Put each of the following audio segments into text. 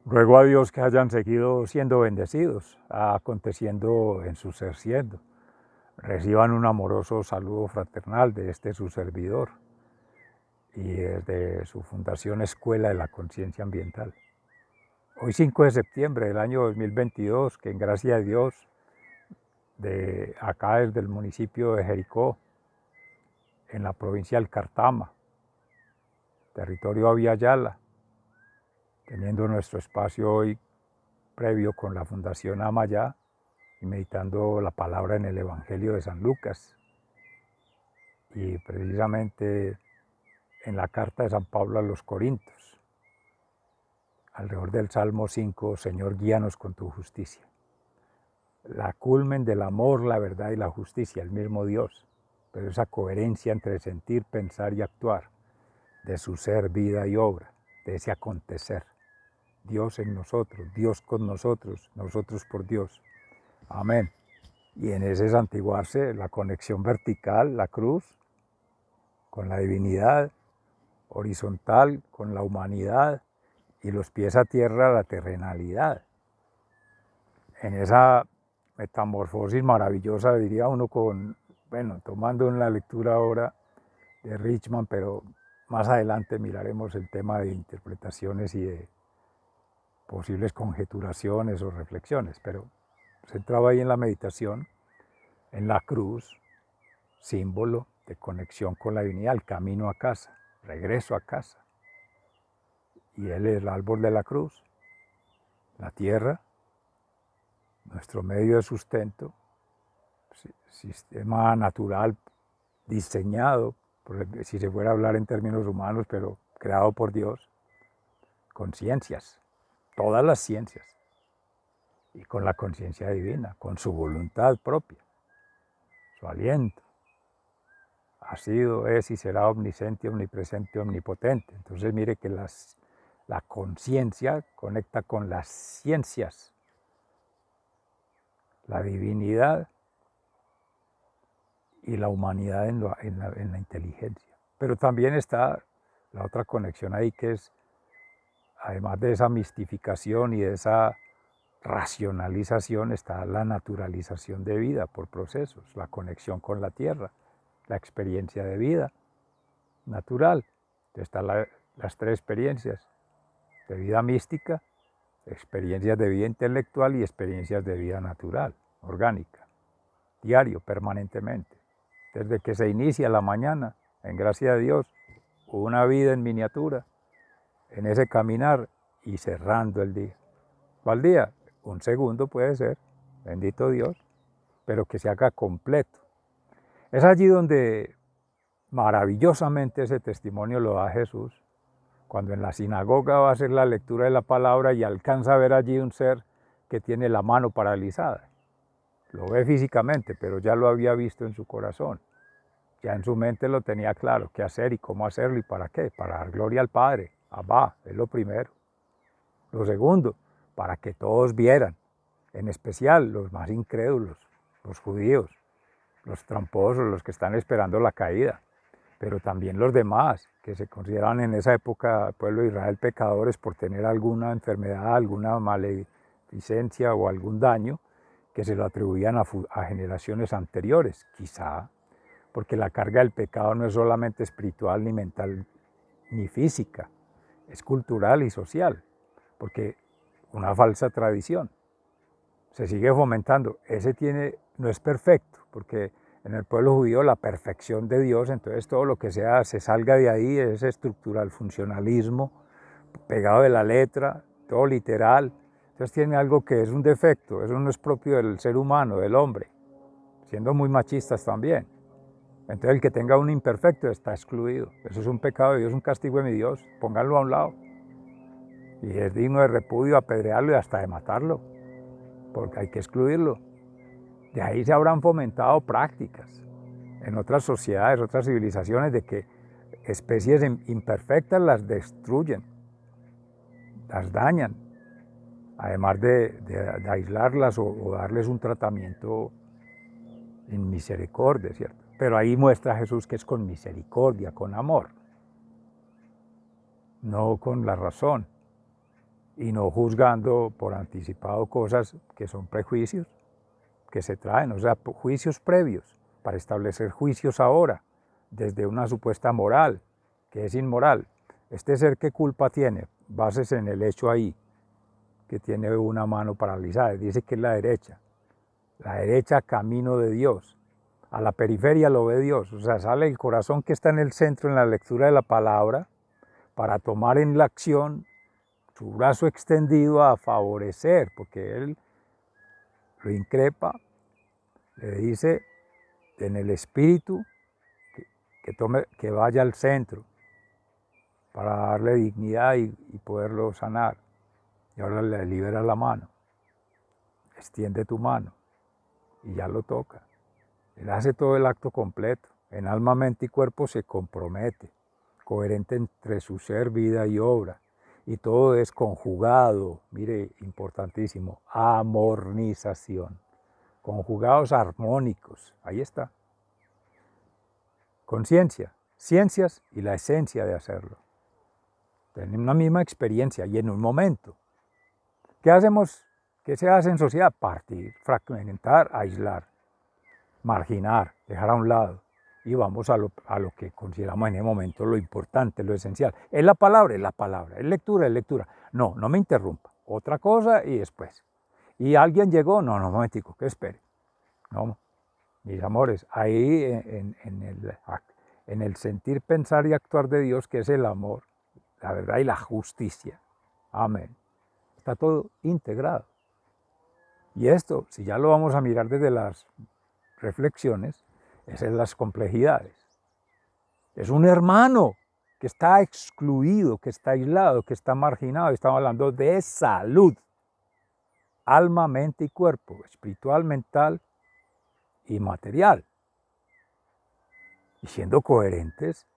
Ruego a Dios que hayan seguido siendo bendecidos, aconteciendo en su ser siendo. Reciban un amoroso saludo fraternal de este su servidor y desde su fundación Escuela de la Conciencia Ambiental. Hoy 5 de septiembre del año 2022, que en gracia de Dios, de acá desde el municipio de Jericó, en la provincia del Cartama, territorio Aviala, teniendo nuestro espacio hoy previo con la Fundación Amayá y meditando la palabra en el Evangelio de San Lucas y precisamente en la carta de San Pablo a los Corintios, alrededor del Salmo 5, Señor, guíanos con tu justicia. La culmen del amor, la verdad y la justicia, el mismo Dios, pero esa coherencia entre sentir, pensar y actuar, de su ser, vida y obra, de ese acontecer. Dios en nosotros, Dios con nosotros, nosotros por Dios. Amén. Y en ese santiguarse, la conexión vertical, la cruz, con la divinidad, horizontal, con la humanidad, y los pies a tierra, la terrenalidad. En esa metamorfosis maravillosa, diría uno, tomando en la lectura ahora de Richman, pero más adelante miraremos el tema de interpretaciones y de posibles conjeturaciones o reflexiones, pero centrado ahí en la meditación, en la cruz, símbolo de conexión con la divinidad, el camino a casa, regreso a casa. Y él es el árbol de la cruz, la tierra, nuestro medio de sustento, sistema natural diseñado, si se fuera a hablar en términos humanos, pero creado por Dios, con ciencias, todas las ciencias, y con la conciencia divina, con su voluntad propia, su aliento. Ha sido, es y será omnisciente, omnipresente, omnipotente. Entonces mire que la conciencia conecta con las ciencias, la divinidad y la humanidad en la inteligencia. Pero también está la otra conexión ahí, que es, además de esa mistificación y de esa racionalización, está la naturalización de vida por procesos, la conexión con la tierra, la experiencia de vida natural. Están las tres experiencias: de vida mística, experiencias de vida intelectual y experiencias de vida natural, orgánica, diario, permanentemente. Desde que se inicia la mañana, en gracia de Dios, una vida en miniatura, en ese caminar y cerrando el día. ¿Cuál día? Un segundo puede ser, bendito Dios, pero que se haga completo. Es allí donde maravillosamente ese testimonio lo da Jesús, cuando en la sinagoga va a hacer la lectura de la palabra y alcanza a ver allí un ser que tiene la mano paralizada. Lo ve físicamente, pero ya lo había visto en su corazón. Ya en su mente lo tenía claro, qué hacer y cómo hacerlo y para qué. Para dar gloria al Padre, Abba, es lo primero. Lo segundo, para que todos vieran, en especial los más incrédulos, los judíos, los tramposos, los que están esperando la caída, pero también los demás, que se consideraban en esa época pueblo de Israel pecadores por tener alguna enfermedad, alguna maledicencia o algún daño, que se lo atribuían a generaciones anteriores, quizá, porque la carga del pecado no es solamente espiritual, ni mental, ni física, es cultural y social, porque una falsa tradición se sigue fomentando. No es perfecto, porque en el pueblo judío la perfección de Dios, entonces todo lo que se salga de ahí es estructural, funcionalismo, pegado de la letra, todo literal. Entonces tiene algo que es un defecto, eso no es propio del ser humano, del hombre, siendo muy machistas también. Entonces el que tenga un imperfecto está excluido. Eso es un pecado de Dios, un castigo de mi Dios. Pónganlo a un lado. Y es digno de repudio, apedrearlo y hasta de matarlo, porque hay que excluirlo. De ahí se habrán fomentado prácticas en otras sociedades, otras civilizaciones, de que especies imperfectas las destruyen, las dañan, además de aislarlas o darles un tratamiento en misericordia, ¿cierto? Pero ahí muestra Jesús que es con misericordia, con amor, no con la razón. y no juzgando por anticipado cosas que son prejuicios que se traen, o sea, juicios previos para establecer juicios ahora, desde una supuesta moral, que es inmoral. Este ser, ¿qué culpa tiene? Bases en el hecho ahí, que tiene una mano paralizada, dice que es la derecha camino de Dios, a la periferia lo ve Dios, o sea, sale el corazón que está en el centro en la lectura de la palabra, para tomar en la acción su brazo extendido a favorecer, porque él lo increpa, le dice en el espíritu que vaya al centro para darle dignidad y poderlo sanar. Y ahora le libera la mano, extiende tu mano y ya lo toca. Él hace todo el acto completo, en alma, mente y cuerpo se compromete, coherente entre su ser, vida y obra. Y todo es conjugado, mire, importantísimo, amornización. Conjugados armónicos, ahí está. Conciencia, ciencias y la esencia de hacerlo. En una misma experiencia y en un momento. ¿Qué hacemos? ¿Qué se hace en sociedad? Partir, fragmentar, aislar, marginar, dejar a un lado. Y vamos a lo que consideramos en ese momento lo importante, lo esencial. Es la palabra, es lectura, es lectura. No, no me interrumpa. Otra cosa y después. ¿Y alguien llegó? No, no, un momentico, que espere. No, mis amores, ahí en el sentir, pensar y actuar de Dios, que es el amor, la verdad y la justicia. Amén. Está todo integrado. Y esto, si ya lo vamos a mirar desde las reflexiones, esas son las complejidades. Es un hermano que está excluido, que está aislado, que está marginado. Estamos hablando de salud, alma, mente y cuerpo, espiritual, mental y material. Y siendo coherentes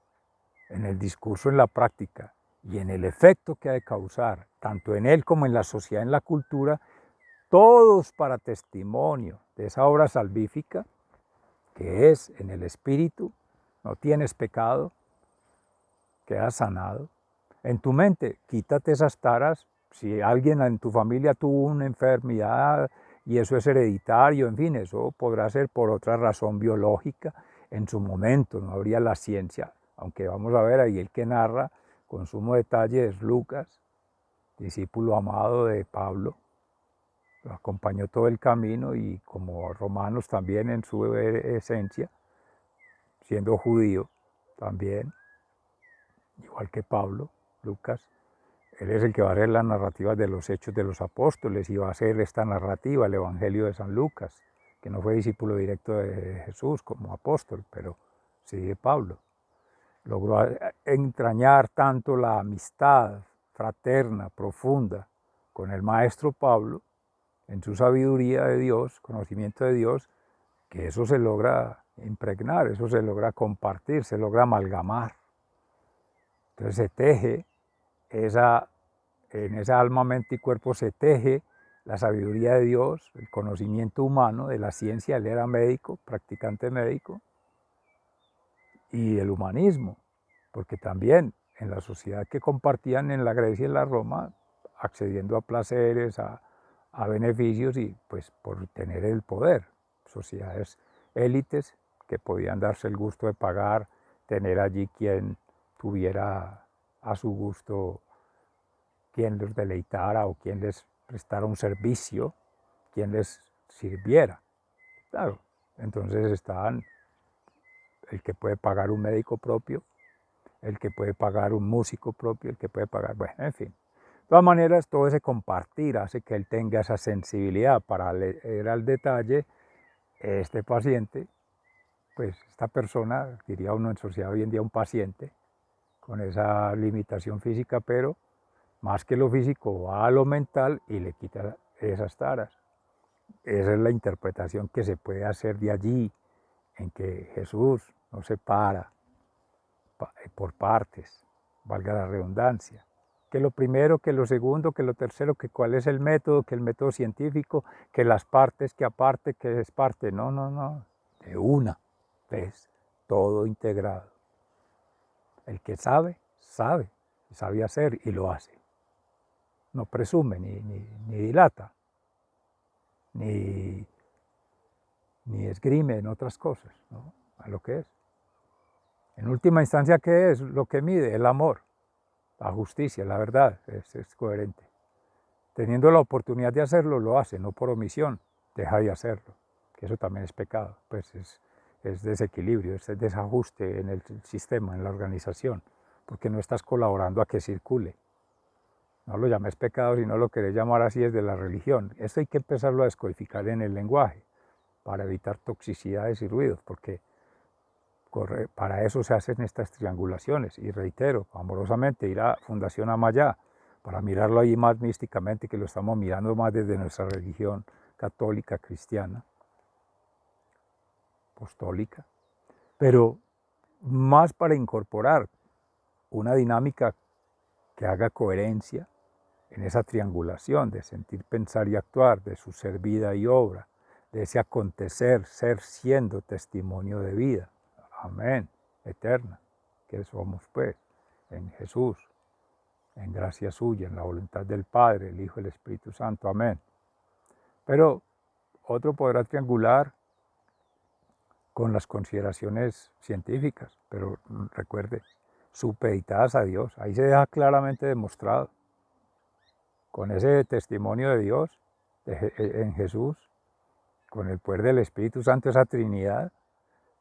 en el discurso, en la práctica y en el efecto que ha de causar, tanto en él como en la sociedad, en la cultura, todos para testimonio de esa obra salvífica, que es en el espíritu, no tienes pecado, quedas sanado. En tu mente, quítate esas taras. Si alguien en tu familia tuvo una enfermedad y eso es hereditario, en fin, eso podrá ser por otra razón biológica. En su momento no habría la ciencia, aunque vamos a ver ahí el que narra con sumo detalle es Lucas, discípulo amado de Pablo. Lo acompañó todo el camino y como romanos también en su esencia, siendo judío también, igual que Pablo, Lucas. Él es el que va a hacer las narrativas de los hechos de los apóstoles y va a hacer esta narrativa, el Evangelio de San Lucas, que no fue discípulo directo de Jesús como apóstol, pero sí de Pablo. Logró entrañar tanto la amistad fraterna, profunda, con el maestro Pablo, en su sabiduría de Dios, conocimiento de Dios, que eso se logra impregnar, eso se logra compartir, se logra amalgamar. Entonces se teje en esa alma, mente y cuerpo se teje la sabiduría de Dios, el conocimiento humano de la ciencia. Él era médico, practicante médico, y el humanismo, porque también en la sociedad que compartían en la Grecia y en la Roma, accediendo a placeres, a beneficios y pues por tener el poder, sociedades élites que podían darse el gusto de pagar, tener allí quien tuviera a su gusto, quien los deleitara o quien les prestara un servicio, quien les sirviera. Claro, entonces estaban el que puede pagar un médico propio, el que puede pagar un músico propio, el que puede pagar, bueno, en fin. De todas maneras, todo ese compartir hace que él tenga esa sensibilidad para leer al detalle este paciente, pues esta persona, diría uno en sociedad hoy en día un paciente, con esa limitación física, pero más que lo físico va a lo mental y le quita esas taras. Esa es la interpretación que se puede hacer de allí, en que Jesús no se para por partes, valga la redundancia. Que lo primero, que lo segundo, que lo tercero, que cuál es el método, que el método científico, que las partes, que aparte, que es parte. No, no, no. De una vez, todo integrado. El que sabe, sabe, sabe hacer y lo hace. no presume, ni dilata, ni esgrime en otras cosas, ¿no? A lo que es. En última instancia, ¿qué es lo que mide? El amor, la justicia, la verdad, es coherente. Teniendo la oportunidad de hacerlo, lo hace, no por omisión, deja de hacerlo, que eso también es pecado, pues es desequilibrio, es desajuste en el sistema, en la organización, porque no estás colaborando a que circule. No lo llames pecado, si no lo querés llamar así, es de la religión. Esto hay que empezarlo a descodificar en el lenguaje, para evitar toxicidades y ruidos, porque para eso se hacen estas triangulaciones. Y reitero, amorosamente, ir a Fundación Amayá, para mirarlo ahí más místicamente, que lo estamos mirando más desde nuestra religión católica, cristiana, apostólica, pero más para incorporar una dinámica que haga coherencia en esa triangulación de sentir, pensar y actuar, de su ser, vida y obra, de ese acontecer, ser, siendo testimonio de vida. Amén, eterna, que somos pues, en Jesús, en gracia suya, en la voluntad del Padre, el Hijo y el Espíritu Santo. Amén. Pero otro podrá triangular con las consideraciones científicas, pero recuerde, supeditadas a Dios. Ahí se deja claramente demostrado, con ese testimonio de Dios en Jesús, con el poder del Espíritu Santo, esa Trinidad,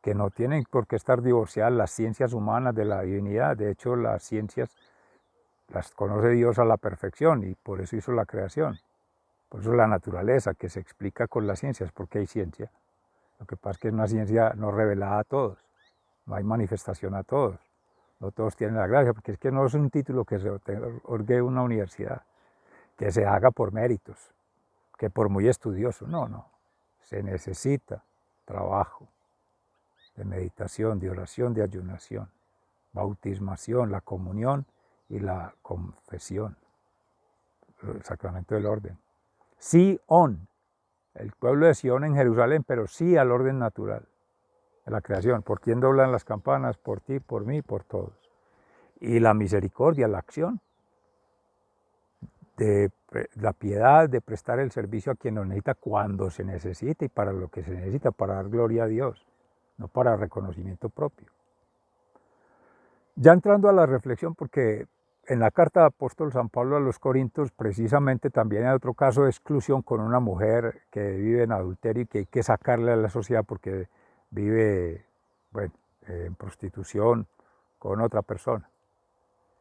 que no tienen por qué estar divorciadas las ciencias humanas de la divinidad. De hecho, las ciencias las conoce Dios a la perfección y por eso hizo la creación. Por eso la naturaleza, que se explica con las ciencias, porque hay ciencia. Lo que pasa es que es una ciencia no revelada a todos, no hay manifestación a todos, no todos tienen la gracia, porque es que no es un título que se otorgue una universidad, que se haga por méritos, que por muy estudioso, no, se necesita trabajo de meditación, de oración, de ayunación, bautismación, la comunión y la confesión, el sacramento del orden. Sion, el pueblo de Sion en Jerusalén, pero sí al orden natural de la creación. ¿Por quién doblan las campanas? Por ti, por mí, por todos. Y la misericordia, la acción de la piedad, de prestar el servicio a quien lo necesita cuando se necesita y para lo que se necesita, para dar gloria a Dios, no para reconocimiento propio. Ya entrando a la reflexión, porque en la carta del apóstol San Pablo a los Corintios, precisamente también hay otro caso de exclusión con una mujer que vive en adulterio y que hay que sacarle a la sociedad porque vive, bueno, en prostitución con otra persona.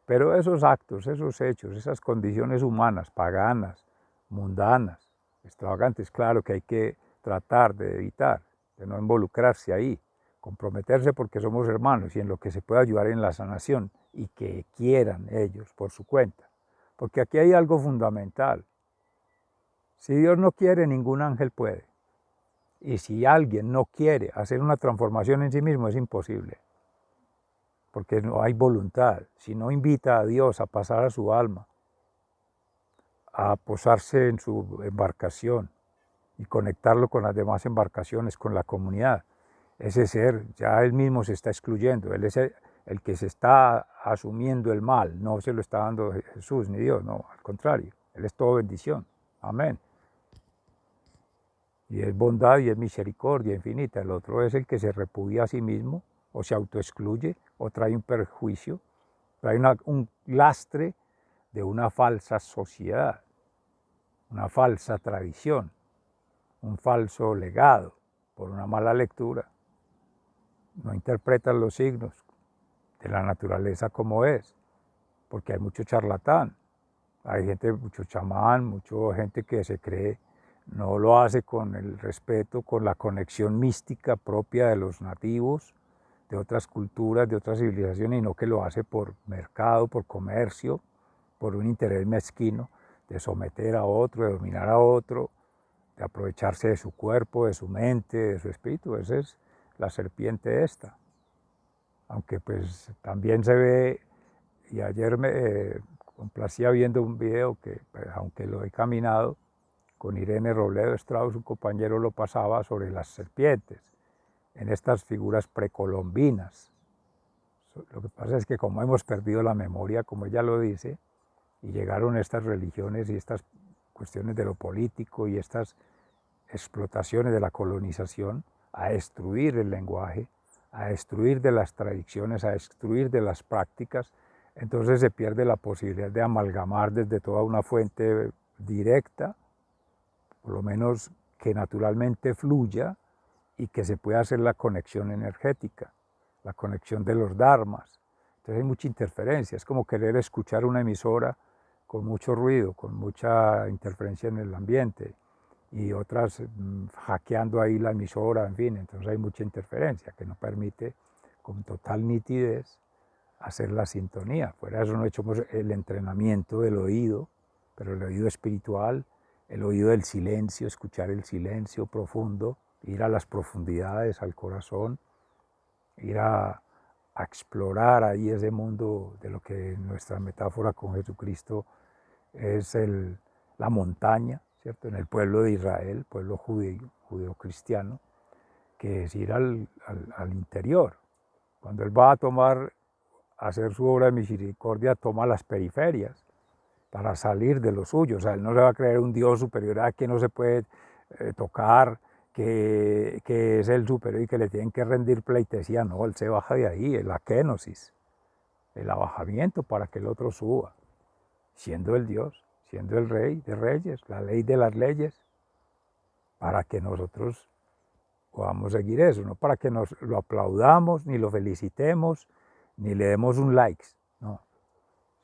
Pero esos actos, esos hechos, esas condiciones humanas, paganas, mundanas, extravagantes, claro que hay que tratar de evitar, de no involucrarse ahí, comprometerse porque somos hermanos y en lo que se puede ayudar en la sanación y que quieran ellos por su cuenta. Porque aquí hay algo fundamental. Si Dios no quiere, ningún ángel puede. Y si alguien no quiere hacer una transformación en sí mismo, es imposible. Porque no hay voluntad. Si no invita a Dios a pasar a su alma, a posarse en su embarcación y conectarlo con las demás embarcaciones, con la comunidad, ese ser ya él mismo se está excluyendo, él es el que se está asumiendo el mal, no se lo está dando Jesús ni Dios, no, al contrario, él es todo bendición, amén. Y es bondad y es misericordia infinita. El otro es el que se repudia a sí mismo, o se autoexcluye, o trae un perjuicio, trae un lastre de una falsa sociedad, una falsa tradición, un falso legado, por una mala lectura. No interpretan los signos de la naturaleza como es, porque hay mucho charlatán, hay gente, mucho chamán, mucha gente que se cree, no lo hace con el respeto, con la conexión mística propia de los nativos, de otras culturas, de otras civilizaciones, y no que lo hace por mercado, por comercio, por un interés mezquino de someter a otro, de dominar a otro, de aprovecharse de su cuerpo, de su mente, de su espíritu. Esa es la serpiente esta. Aunque pues también se ve, y ayer me complacía viendo un video que, pues, aunque lo he caminado, con Irene Robledo Strauss, un compañero lo pasaba sobre las serpientes, en estas figuras precolombinas. Lo que pasa es que como hemos perdido la memoria, como ella lo dice, Y llegaron estas religiones y estas cuestiones de lo político y estas explotaciones de la colonización a destruir el lenguaje, a destruir de las tradiciones, a destruir de las prácticas. Entonces se pierde la posibilidad de amalgamar desde toda una fuente directa, por lo menos que naturalmente fluya y que se pueda hacer la conexión energética, la conexión de los dharmas. Entonces hay mucha interferencia, es como querer escuchar una emisora con mucho ruido, con mucha interferencia en el ambiente, y otras hackeando ahí la emisora, en fin, entonces hay mucha interferencia que no permite con total nitidez hacer la sintonía. Fuera de eso no echamos el entrenamiento del oído, pero el oído espiritual, el oído del silencio, escuchar el silencio profundo, ir a las profundidades, al corazón, ir a explorar ahí ese mundo de lo que nuestra metáfora con Jesucristo es la montaña, ¿cierto? En el pueblo de Israel, pueblo judío-cristiano, que es ir al interior. Cuando Él va a hacer su obra de misericordia, toma las periferias para salir de lo suyo. O sea, Él no se va a creer un Dios superior a que no se puede tocar, que es el superior y que le tienen que rendir pleitesía. No, Él se baja de ahí, el akenosis, el abajamiento para que el otro suba, siendo el Dios, siendo el Rey de Reyes, la ley de las leyes, para que nosotros podamos seguir eso, no para que nos lo aplaudamos, ni lo felicitemos, ni le demos un like, no,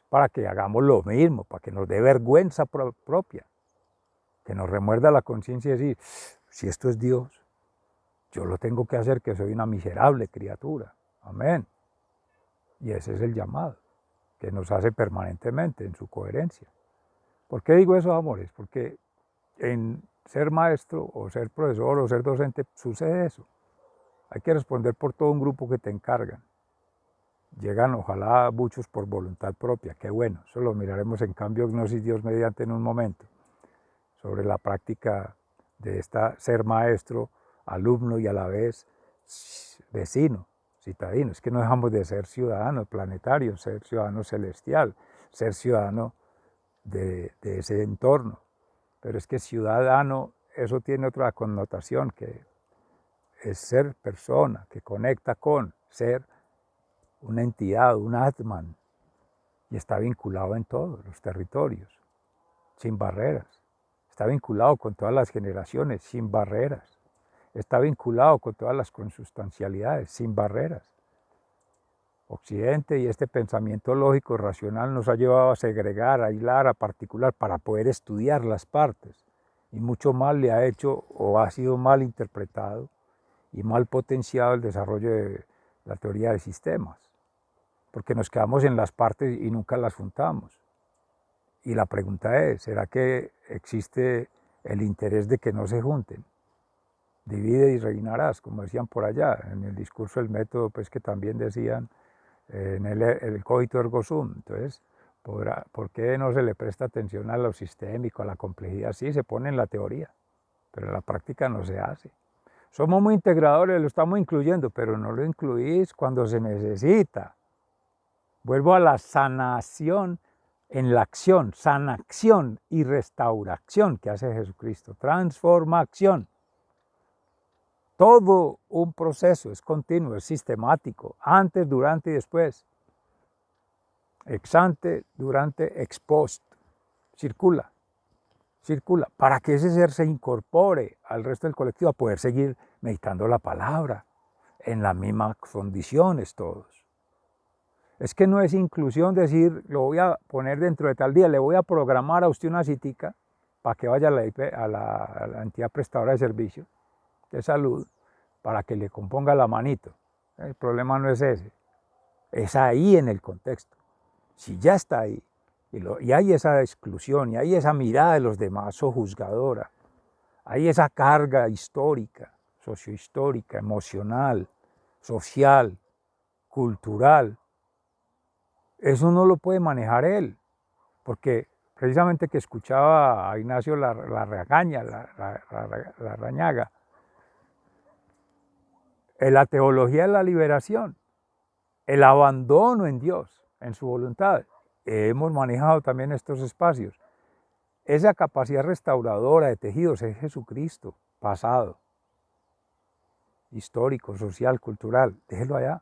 para que hagamos lo mismo, para que nos dé vergüenza propia, que nos remuerda la conciencia y decir, si esto es Dios, yo lo tengo que hacer, que soy una miserable criatura, amén. Y ese es el llamado que nos hace permanentemente en su coherencia. ¿Por qué digo eso, amores? Porque en ser maestro o ser profesor o ser docente sucede eso. Hay que responder por todo un grupo que te encargan. Llegan ojalá muchos por voluntad propia, qué bueno, eso lo miraremos en Cambio Gnosis Dios mediante en un momento, sobre la práctica de ser maestro, alumno y a la vez vecino, citadino. Es que no dejamos de ser ciudadano planetario, ser ciudadano celestial, ser ciudadano de ese entorno. Pero es que ciudadano, eso tiene otra connotación, que es ser persona, que conecta con ser una entidad, un Atman, y está vinculado en todos los territorios, sin barreras. Está vinculado con todas las generaciones, sin barreras. Está vinculado con todas las consustancialidades, sin barreras. Occidente y este pensamiento lógico racional nos ha llevado a segregar, a aislar, a particular, para poder estudiar las partes. Y mucho mal le ha hecho o ha sido mal interpretado y mal potenciado el desarrollo de la teoría de sistemas, porque nos quedamos en las partes y nunca las juntamos. Y la pregunta es, ¿será que existe el interés de que no se junten? Divide y reinarás, como decían por allá, en el discurso del método, pues que también decían en el cogito ergo sum. Entonces, ¿por qué no se le presta atención a lo sistémico, a la complejidad? Sí, se pone en la teoría, pero en la práctica no se hace. Somos muy integradores, lo estamos incluyendo, pero no lo incluís cuando se necesita. Vuelvo a la sanación en la acción, sanación y restauración que hace Jesucristo, transformación. Todo un proceso, es continuo, es sistemático, antes, durante y después. Ex ante, durante, ex post. Circula, circula, para que ese ser se incorpore al resto del colectivo, a poder seguir meditando la palabra, en las mismas condiciones todos. Es que no es inclusión decir, lo voy a poner dentro de tal día, le voy a programar a usted una citica para que vaya a la entidad prestadora de servicio de salud para que le componga la manito. El problema no es ese, es ahí en el contexto. Si ya está ahí, y hay esa exclusión, y hay esa mirada de los demás, sojuzgadora, hay esa carga histórica, sociohistórica, emocional, social, cultural, eso no lo puede manejar él, porque precisamente que escuchaba a Ignacio la Rañaga, la teología de la liberación, el abandono en Dios, en su voluntad, hemos manejado también estos espacios. Esa capacidad restauradora de tejidos es Jesucristo, pasado, histórico, social, cultural. Déjelo allá.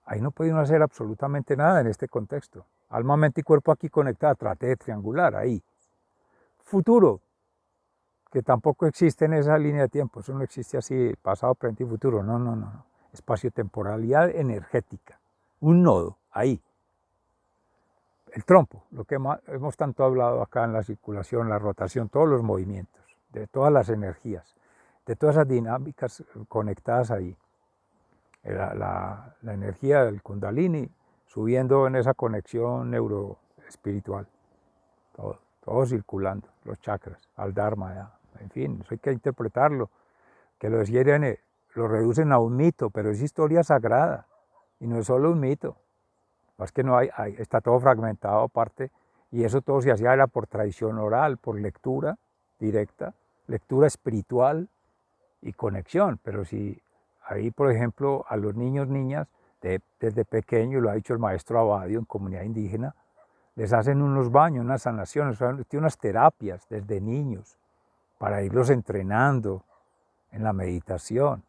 Ahí no puede uno hacer absolutamente nada en este contexto. Alma, mente y cuerpo aquí conectada, trate de triangular ahí. Futuro, que tampoco existe en esa línea de tiempo, eso no existe así, pasado, presente y futuro, no. Espacio-temporalidad energética, un nodo, ahí. El trompo, lo que hemos tanto hablado acá en la circulación, la rotación, todos los movimientos, de todas las energías, de todas esas dinámicas conectadas ahí. La energía del Kundalini subiendo en esa conexión neuroespiritual, todo circulando, los chakras, al Dharma, ya. En fin, eso hay que interpretarlo, que lo decía Irene, lo reducen a un mito, pero es historia sagrada, y no es solo un mito. Es que no está todo fragmentado aparte, y eso todo se hacía era por tradición oral, por lectura directa, lectura espiritual y conexión. Pero si ahí, por ejemplo, a los niños, niñas, desde pequeños, lo ha dicho el maestro Abadio en comunidad indígena, les hacen unos baños, unas sanaciones, unas terapias desde niños, para irlos entrenando en la meditación,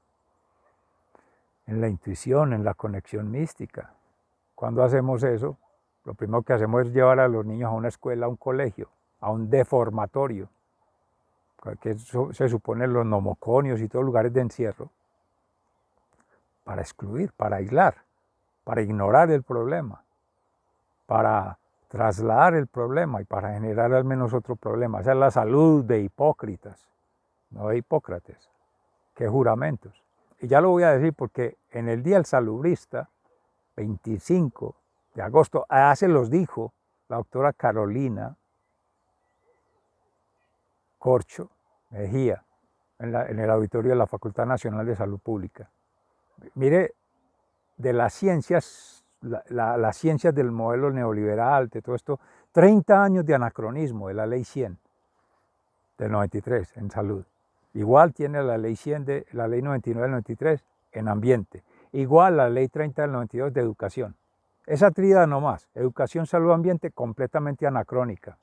en la intuición, en la conexión mística. Cuando hacemos eso, lo primero que hacemos es llevar a los niños a una escuela, a un colegio, a un deformatorio, que se supone los nomoconios y todos lugares de encierro, para excluir, para aislar, para ignorar el problema, para trasladar el problema y para generar al menos otro problema. Esa es la salud de Hipócritas, no de Hipócrates, que juramentos. Y ya lo voy a decir porque en el Día del Salubrista, 25 de agosto, se los dijo la doctora Carolina Corcho Mejía en el auditorio de la Facultad Nacional de Salud Pública. Mire, de las ciencias, las ciencias del modelo neoliberal, de todo esto, 30 años de anacronismo de la ley 100 del 93 en salud. Igual tiene la ley 100 de la ley 99 del 93 en ambiente. Igual la ley 30 del 92 de educación. Esa tríada nomás, educación, salud, ambiente, completamente anacrónica.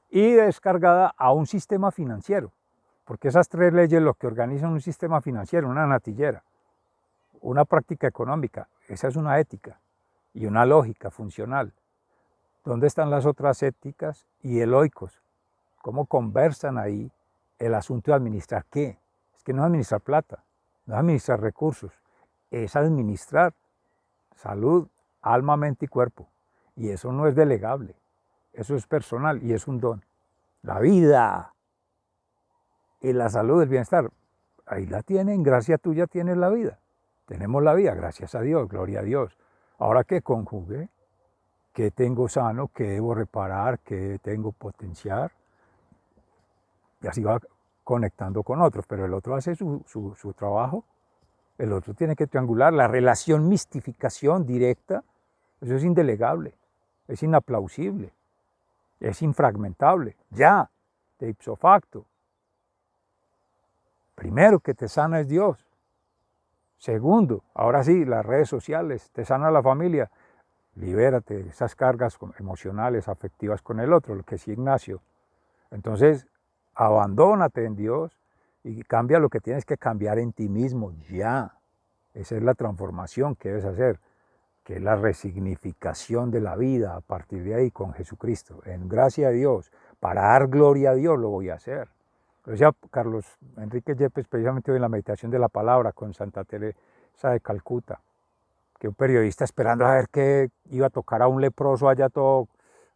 Y descargada a un sistema financiero, porque esas tres leyes lo que organizan un sistema financiero, una natillera, una práctica económica, esa es una ética y una lógica funcional. ¿Dónde están las otras éticas y eloicos? ¿Cómo conversan ahí el asunto de administrar qué? Es que no es administrar plata, no es administrar recursos, es administrar salud, alma, mente y cuerpo. Y eso no es delegable, eso es personal y es un don. La vida y la salud, el bienestar, ahí la tienen, gracias tuya tienes la vida. Tenemos la vida, gracias a Dios, gloria a Dios. Ahora que conjugue, que tengo sano, que debo reparar, que tengo potenciar, y así va conectando con otros, pero el otro hace su trabajo, el otro tiene que triangular, la relación mistificación directa, eso es indelegable, es inaplausible, es infragmentable, ya, de ipso facto. Primero que te sana es Dios. Segundo, ahora sí, las redes sociales, te sana la familia, libérate de esas cargas emocionales, afectivas con el otro, lo que es Ignacio. Entonces, abandónate en Dios y cambia lo que tienes que cambiar en ti mismo, ya. Esa es la transformación que debes hacer, que es la resignificación de la vida a partir de ahí con Jesucristo. En gracia a Dios, para dar gloria a Dios lo voy a hacer. Lo decía Carlos Enrique Yepes precisamente hoy en la meditación de la palabra con Santa Teresa de Calcuta, que un periodista esperando a ver qué iba a tocar a un leproso allá todo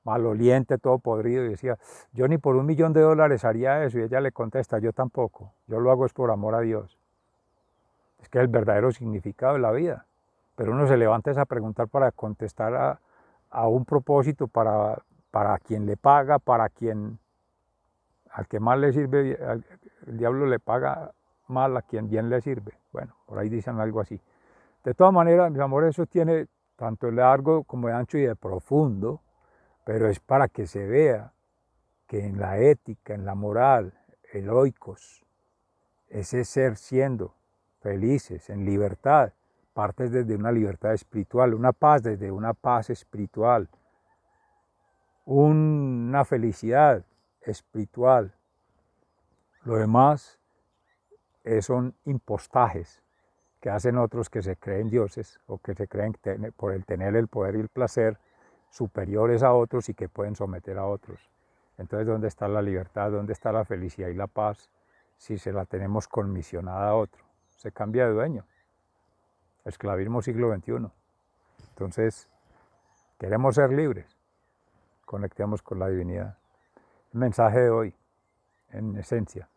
maloliente, todo podrido, y decía, yo ni por $1.000.000 haría eso, y ella le contesta, yo tampoco, yo lo hago es por amor a Dios. Es que es el verdadero significado de la vida, pero uno se levanta a preguntar para contestar a un propósito, para quien le paga, para quien, al que más le sirve, el diablo le paga mal a quien bien le sirve. Bueno, por ahí dicen algo así. De todas maneras, mis amores, eso tiene tanto de largo como de ancho y de profundo, pero es para que se vea que en la ética, en la moral, heroicos, ese ser siendo felices, en libertad, partes desde una libertad espiritual, una paz desde una paz espiritual, una felicidad espiritual. Lo demás son impostajes que hacen otros que se creen dioses o que se creen por el tener el poder y el placer superiores a otros y que pueden someter a otros. Entonces, ¿dónde está la libertad? ¿Dónde está la felicidad y la paz si se la tenemos conmisionada a otro? Se cambia de dueño. Esclavismo siglo XXI. Entonces, queremos ser libres. Conectemos con la divinidad. El mensaje de hoy, en esencia.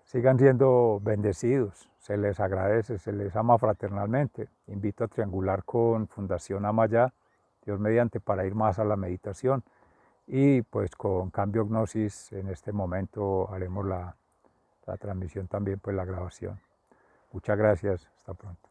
Sigan siendo bendecidos, se les agradece, se les ama fraternalmente. Invito a triangular con Fundación Amayá, Dios mediante, para ir más a la meditación. Y pues con Cambio Gnosis en este momento haremos la transmisión también, pues la grabación. Muchas gracias, hasta pronto.